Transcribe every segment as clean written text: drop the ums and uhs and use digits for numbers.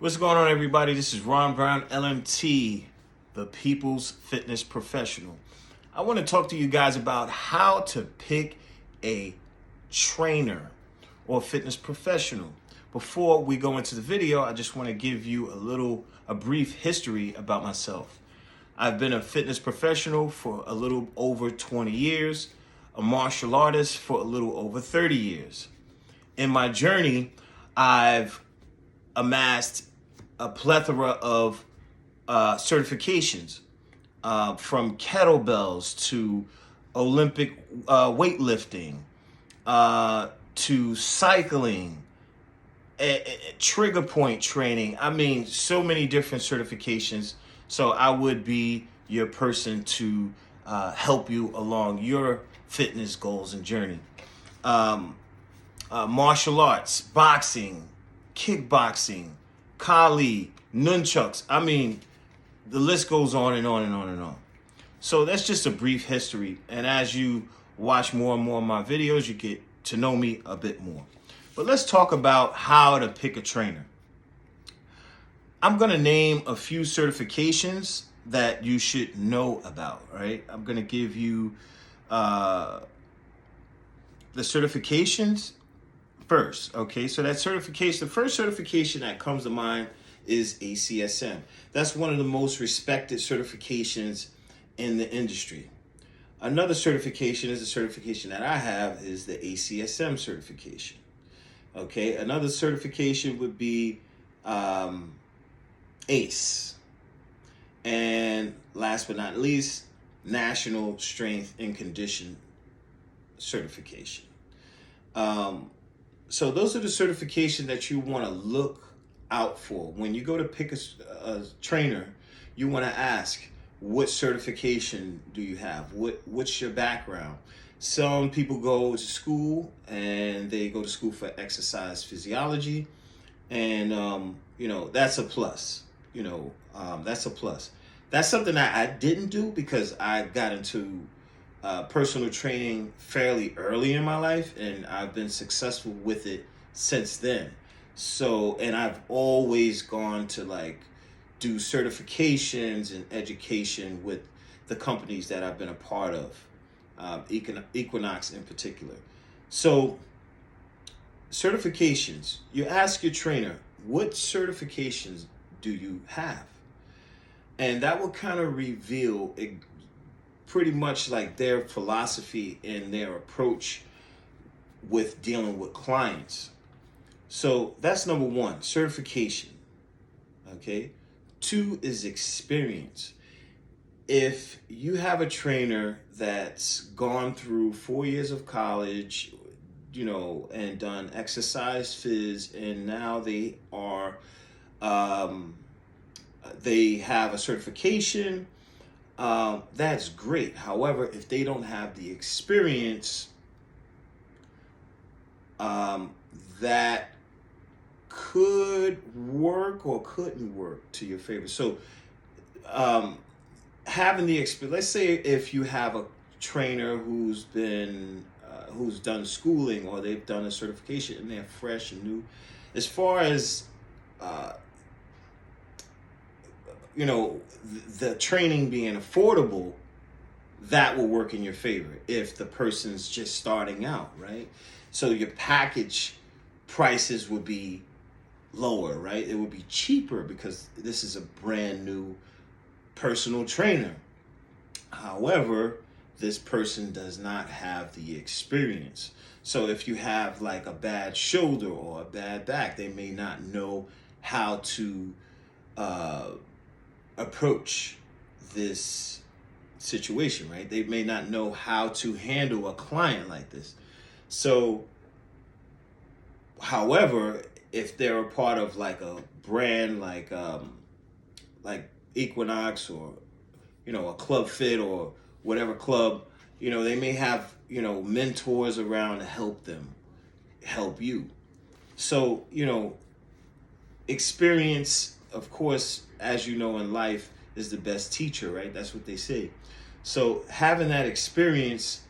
What's going on, everybody? This is Ron Brown, LMT, the People's Fitness Professional. I want to talk to you guys about how to pick a trainer or fitness professional. Before we go into the video, I just want to give you a brief history about myself. I've been a fitness professional for a little over 20 years, a martial artist for a little over 30 years. In my journey, I've amassed a plethora of certifications, from kettlebells to Olympic weightlifting, to cycling, trigger point training. I mean, so many different certifications. So I would be your person to help you along your fitness goals and journey. Martial arts, boxing, kickboxing, Kali, nunchucks. I mean, the list goes on and on and on and on. So that's just a brief history. And as you watch more and more of my videos, you get to know me a bit more. But let's talk about how to pick a trainer. I'm going to name a few certifications that you should know about, right? I'm going to give you the certifications first. Okay, so that certification, the first certification that comes to mind is ACSM. That's one of the most respected certifications in the industry. Another certification is the certification that I have is the ACSM certification. Okay, another certification would be ACE. And last but not least, National Strength and Condition certification. So those are the certifications that you want to look out for. When you go to pick a trainer, you want to ask, what certification do you have? What's your background? Some people go to school and they go to school for exercise physiology, and that's a plus. That's a plus. That's something that I didn't do because I got into personal training fairly early in my life, and I've been successful with it since then. So, and I've always gone to do certifications and education with the companies that I've been a part of, Equinox in particular. So, certifications, you ask your trainer, what certifications do you have? And that will kind of reveal pretty much like their philosophy and their approach with dealing with clients. So that's number one, certification. Okay. 2 is experience. If you have a trainer that's gone through 4 years of college, and done exercise phys, and now they have a certification, that's great. However, if they don't have the experience, that could work or couldn't work to your favor. So, having the experience, let's say if you have a trainer who's done schooling or they've done a certification and they're fresh and new, as far as the training being affordable, that will work in your favor if the person's just starting out, right? So your package prices would be lower, right? It would be cheaper because this is a brand new personal trainer. However, this person does not have the experience. So if you have like a bad shoulder or a bad back, they may not know how to approach this situation, right? They may not know how to handle a client like this. So, however, if they're a part of like a brand like Equinox or a Club Fit or whatever club, they may have mentors around to help you. So experience, of course, as you know in life, is the best teacher, right? That's what they say. So having that experience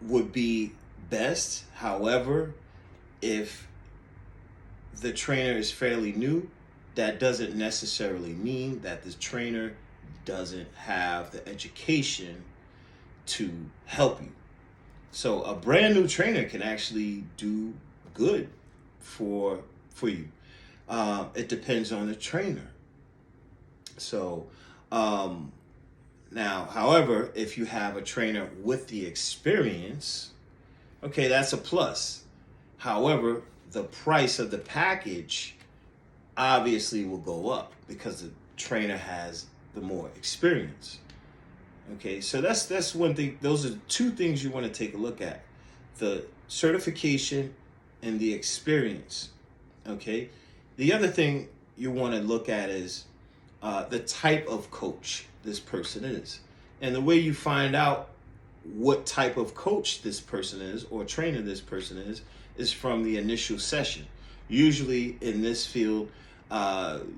would be best. However, if the trainer is fairly new, that doesn't necessarily mean that the trainer doesn't have the education to help you. So a brand new trainer can actually do good for you. It depends on the trainer. So now, however, if you have a trainer with the experience, okay, that's a plus. However, the price of the package obviously will go up because the trainer has the more experience. Okay, so that's one thing. Those are two things you want to take a look at: the certification and the experience. Okay, the other thing you want to look at is the type of coach this person is, and the way you find out what type of coach this person is or trainer this person is from the initial session. Usually in this field,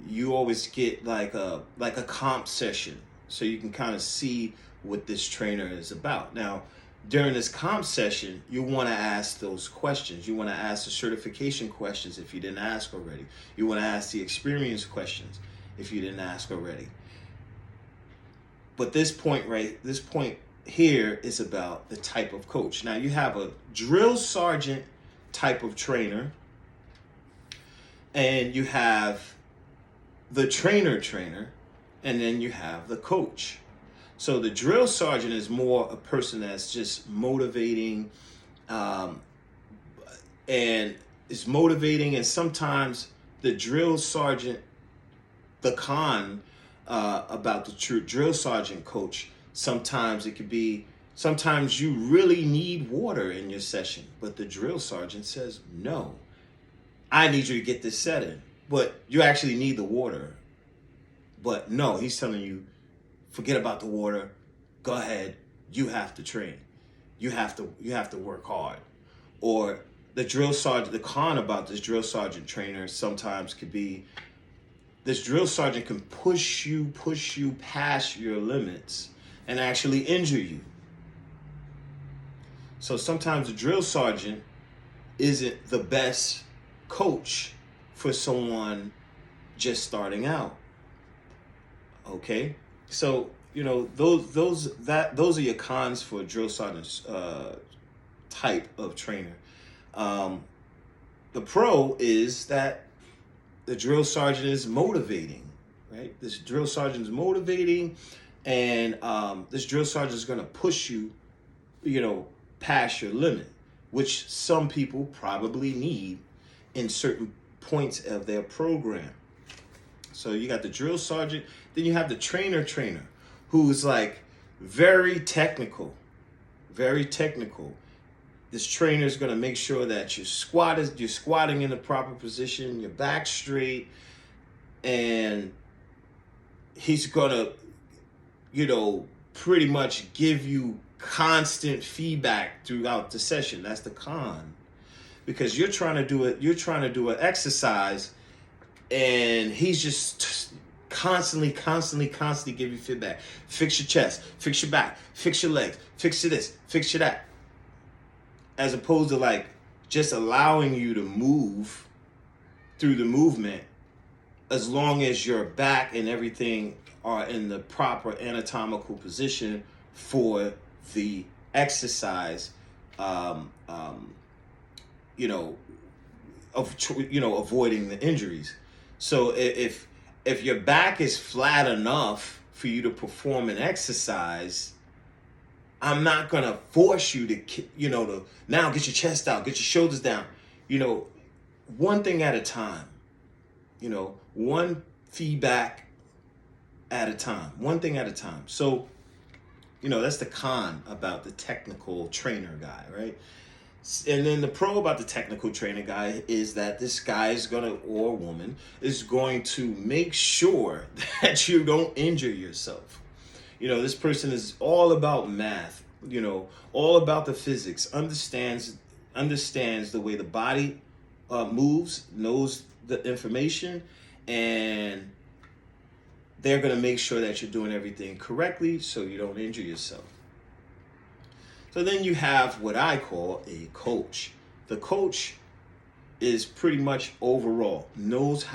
you always get like a comp session, so you can kind of see what this trainer is about. Now, during this comp session, you want to ask those questions. You want to ask the certification questions if you didn't ask already. You want to ask the experience questions if you didn't ask already. But this point here is about the type of coach. Now, you have a drill sergeant type of trainer, and you have the trainer, and then you have the coach. So the drill sergeant is more a person that's just motivating, and is motivating, and sometimes the drill sergeant, the con about the drill sergeant coach, sometimes it could be, sometimes you really need water in your session, but the drill sergeant says, no, I need you to get this set in, but you actually need the water. But no, he's telling you, forget about the water. Go ahead. You have to train. You have to work hard. Or the drill sergeant, the con about this drill sergeant trainer sometimes could be, this drill sergeant can push you past your limits and actually injure you. So sometimes the drill sergeant isn't the best coach for someone just starting out. Okay, so those are your cons for a drill sergeant type of trainer. The pro is that the drill sergeant is motivating, right? This drill sergeant is motivating, and this drill sergeant is going to push you, past your limit, which some people probably need in certain points of their program. So you got the drill sergeant, then you have the trainer, who's like very technical. This trainer is going to make sure that you're squatting in the proper position, your back straight, and he's going to, pretty much give you constant feedback throughout the session. That's the con, because you're trying to do an exercise, and he's just constantly give you feedback. Fix your chest, fix your back, fix your legs, fix your this, fix your that. As opposed to like just allowing you to move through the movement, as long as your back and everything are in the proper anatomical position for the exercise, avoiding the injuries. So if your back is flat enough for you to perform an exercise, I'm not gonna force you to now get your chest out, get your shoulders down. One thing at a time. One feedback at a time. One thing at a time. So, that's the con about the technical trainer guy, right? And then the pro about the technical trainer guy is that this guy or woman is going to make sure that you don't injure yourself. This person is all about math, all about the physics, understands the way the body moves, knows the information, and they're going to make sure that you're doing everything correctly so you don't injure yourself. So then you have what I call a coach. The coach is pretty much overall knows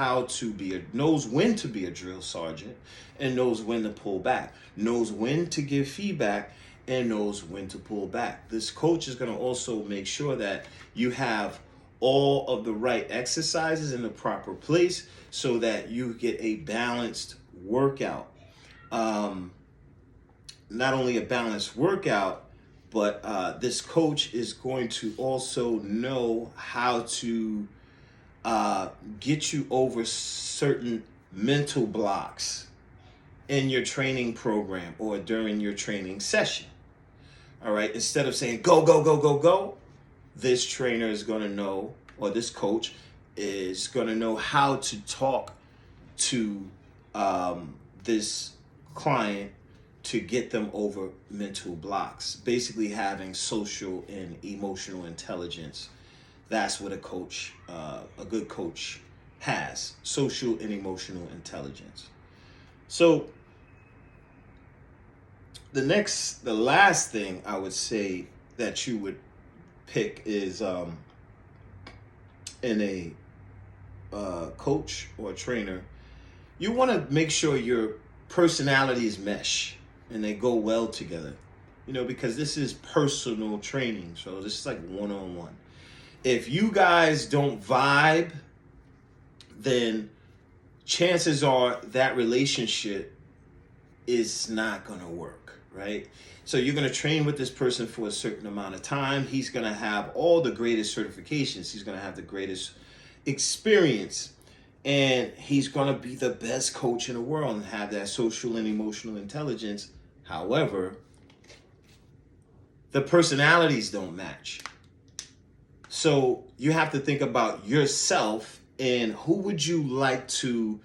knows when to be a drill sergeant, and knows when to pull back, knows when to give feedback, and knows when to pull back. This coach is going to also make sure that you have all of the right exercises in the proper place so that you get a balanced workout. Not only a balanced workout, but this coach is going to also know how to get you over certain mental blocks in your training program or during your training session. All right, instead of saying go, go, go, go, go, this trainer is going to know, or this coach is going to know how to talk to this client to get them over mental blocks. Basically having social and emotional intelligence. That's what a good coach has, social and emotional intelligence. So the last thing I would say that you would pick is in a coach or a trainer, you want to make sure your personalities mesh and they go well together, because this is personal training. So this is like one-on-one. If you guys don't vibe, then chances are that relationship is not going to work, right? So you're going to train with this person for a certain amount of time. He's going to have all the greatest certifications. He's going to have the greatest experience. And he's going to be the best coach in the world and have that social and emotional intelligence. However, the personalities don't match. So you have to think about yourself and who would you like to,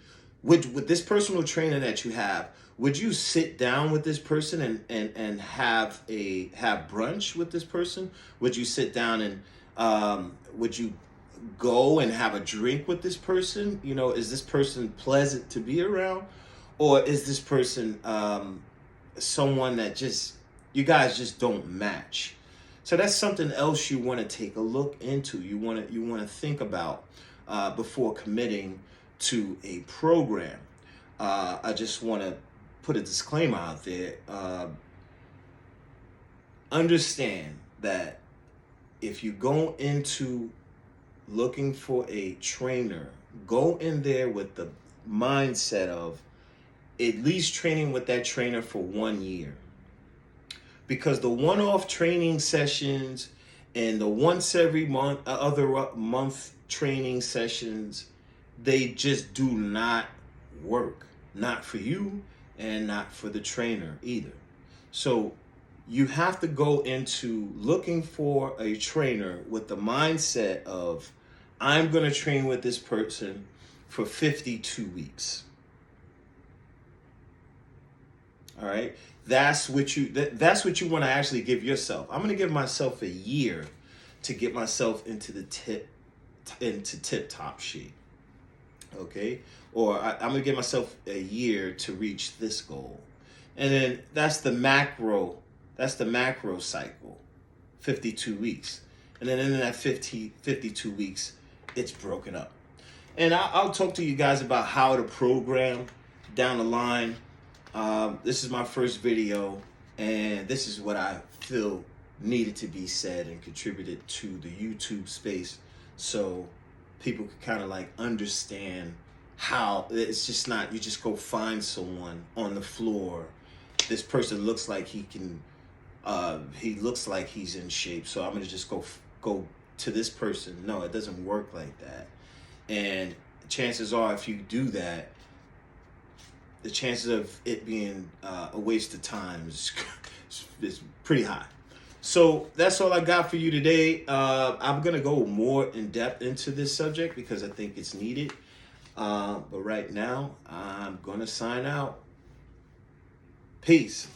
with this personal trainer that you have, would you sit down with this person and have brunch with this person? Would you sit down and would you go and have a drink with this person? Is this person pleasant to be around? Or is this person someone that you guys just don't match? So that's something else you want to take a look into. You want to think about before committing to a program. I just want to put a disclaimer out there. Understand that if you go into looking for a trainer, go in there with the mindset of at least training with that trainer for 1 year. Because the one-off training sessions and the once every month, other month training sessions, they just do not work. Not for you and not for the trainer either. So you have to go into looking for a trainer with the mindset of, I'm going to train with this person for 52 weeks. All right. That's what you want to actually give yourself. I'm going to give myself a year to get myself into tip-top shape. Okay. Or I'm going to give myself a year to reach this goal. And then that's the macro cycle, 52 weeks. And then in that 52 weeks, it's broken up. And I'll talk to you guys about how to program down the line. This is my first video, and this is what I feel needed to be said and contributed to the YouTube space, so people could kind of like understand how it's just not, you just go find someone on the floor. This person looks like he looks like he's in shape, so I'm gonna just go to this person. No, it doesn't work like that. And chances are, if you do that, the chances of it being a waste of time is pretty high. So that's all I got for you today. I'm going to go more in depth into this subject because I think it's needed. But right now, I'm going to sign out. Peace.